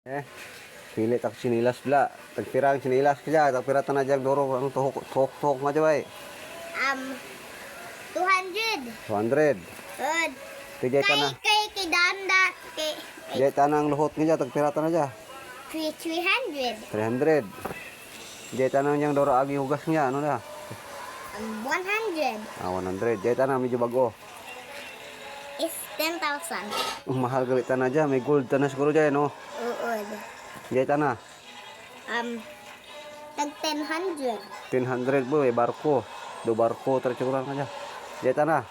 Pili tak sinilas bla. Tagpirang sinilas kaya, tagpira na jag doro ang tuhok nga jaway. 200. 200. Good. Tijay tanah. Kay danda kay Jay tanah ang luhot nga tagpira na ja. 300. 300. Jay tanah yang doro agi hugas nga ano na. 100 100. Jay tanah medyo bago. is 10,000. Mahal galit tanah ja, may gold tanah siguro jay no. Uod. Jay tanah. Tag 1000. 1000 boy barko. Do barko tercuran aja. Jay tanah.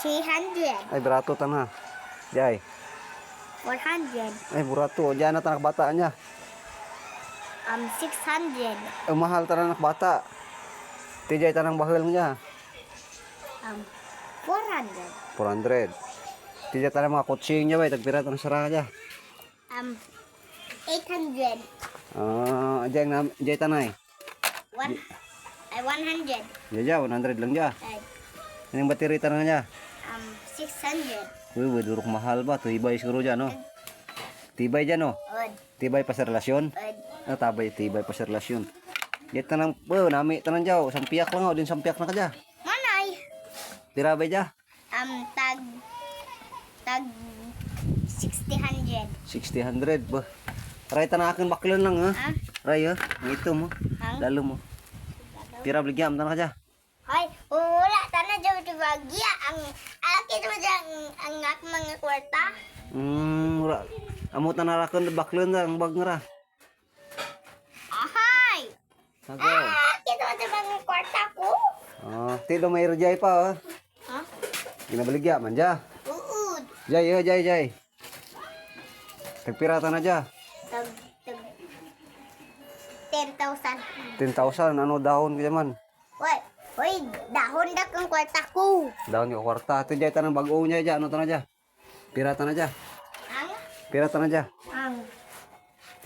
300. Ay berato tanah. Jay. 400. Ay burato, jay na tanah bata nya. 600. Mahal tanah anak bata. Tijay tanang bahal nya. 400. 400. Tijay tanang mga kutsing nya bay tagpira tanang sarang aja. 800. Jay tanay. 100. Jay 100 lang ja. Yang bateri tanang nya. 600. Uy, duruk mahal ba? Tibay siguro dyan, no? Tibay dyan, no? Od. Tibay pa sa relasyon? Tibay pa sa relasyon. Diyan tanang, nami tanang jaw. Sampiak lang, din sampiak na ka dyan. Manay. Tirabay dyan? Tag 60-100. 60-100, ba? Ray tanang akin baklon lang, ha? Ray, ha? Ito mo. Lalo mo. Tira beligyam tanang ka dyan. Hoy, wala tanah jauh di bagia ang aki tu ang mga kwarta. Ura. Amot na narakon baklon na ang bag nga ra. Ahay. Ako. Aki tu mga kwarta ko. Tido may rajay pa, ha? Ginabaligya man dyan. Uud. Jay. Tagpirata na dyan. Tag 10,000. 10,000, ano dahon ka man? Hoy, dahon dak ang kwarta ko. Dahon yung kwarta. Ito dyan tanang bago niya dyan. Ano tanang dyan? Pirata na dyan. Pirata na dyan.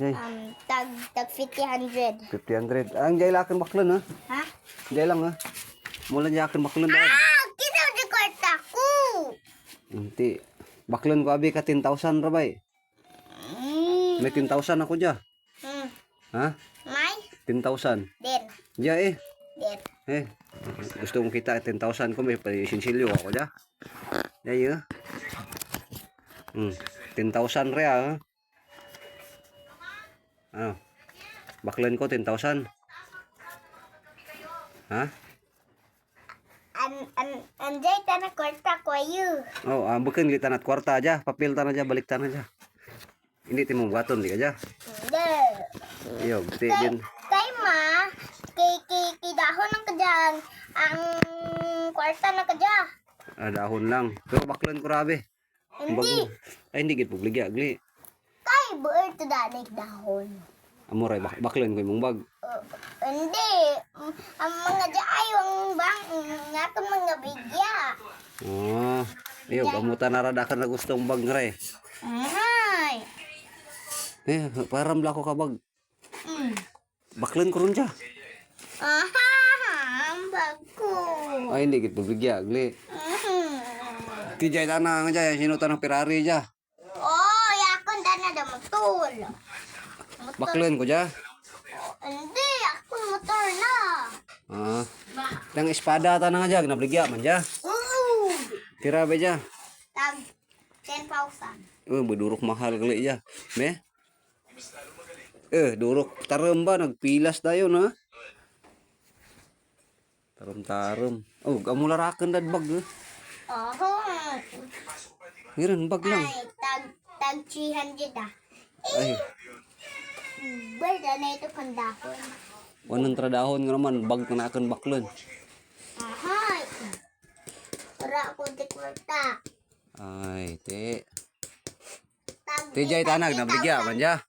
Jay. Tag 50-100. 50-100. Ang jay lakin baklon, ha? Ha? Jay lang, ha? Mula jay lakin baklon dahon. Kita di kwarta ko. Hindi. Baklon ko abi ka 10,000 rabay. May 10,000 ako dyan. Ha? May? 10,000. Din. Jay Din. Gusto mong kita 10,000 ko. May sinsilyo ako dyan. Jay, ha? 10,000 rea, ha? Ano? Baklon ko 10,000. Ha? Anjay tanah kwarta ko ayu. Bukan kita nat kwarta aja, papel tanah aja, balik tanah aja. Ini timung baton di aja. Iyo, bukti din. Kay ma, kay dahon ng kadyan, ang kwarta na kadya. Dahon lang. Pero baklon ko rabe. Hindi. Ay, hindi gid pugligya agli. Kay buer to danig dahon. Amoray baklon ko imong bag. Hindi. Ang mga jay ang bang nga itong mga bigya. Iyo, gamutan naradakan na gustong bag nga eh. Ay. Param la ko ka bag. Baklon ko ron dya. Ang bag ko. Ay, hindi gid pugligya agli. Tijay tanang aja, sino tanang Ferrari aja. Yakon na da motor. Baklon ko dya. Hindi, ako motor na. Yang espada tanang aja, ginabligya man dya. Tira ba dya? Tag 10,000. Beduruk mahal kali ya. Me? Duruk tarum ba nagpilas dayon ha? Tarum. Kamu laraken dad bag. Ngiran bag lang. Ay, tag 300 ah. Ay, Berda na ito kandahon. wanang tradahon nga naman bag na akan baklon. Ahay. Para ako di kwarta. Ay, te. Tag Tijay tanag nabligya man dya.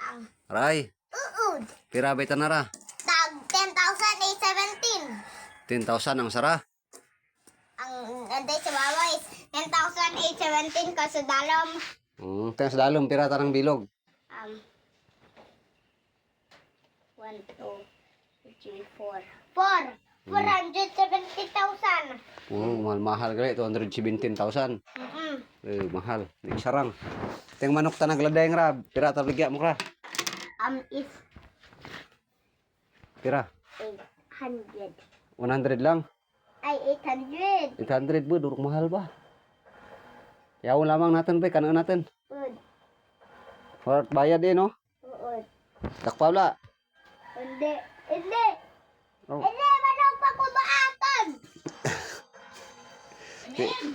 Ang Aray, uud. pira bay tanara. Tag 10,817. 10,000 ang sara. Ang anday sa baba is 10,817 kasi dalam. Tens dalom pira tanang bilog. 1, 2, 3, 4. 4. 470,000. Oh, mahal-mahal gali 217,000. Mahal. Di sarang. Ting manok ta nagladay nga rab. Pira ta bligya mo ra. Is Pira. 800. 100 lang. Ay, 800. 800 ba durok mahal ba? Yaw lamang natin ba kanaan natin. Good. Or bayad eh no? Good. Takpawla. Hindi. Hindi. Oh. Hindi, manok pa ko baatan.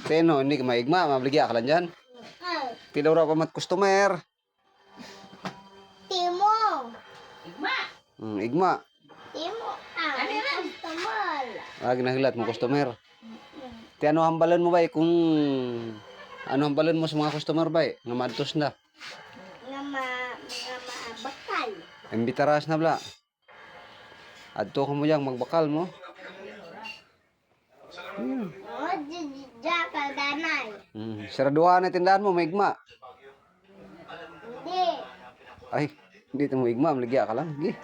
Teno, hindi ka maigma, mabligya ka lang dyan. Tilaw ra pa mat customer. Timo. Igma. Timo. Customer. Ginahilat mo customer. Ti ano hambalan mo ba kung ano hambalan mo sa mga customer ba nga madtos na. Nga bakal. Imbitaras na bla. Adto ka mo yang magbakal mo. Oh, jakal danay. Saraduhan na tindahan mo, maigma. Hindi. Ay, hindi mo igma, maligya ka lang. Gi.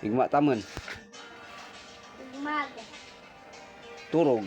Igma tamon. Mag. Turog.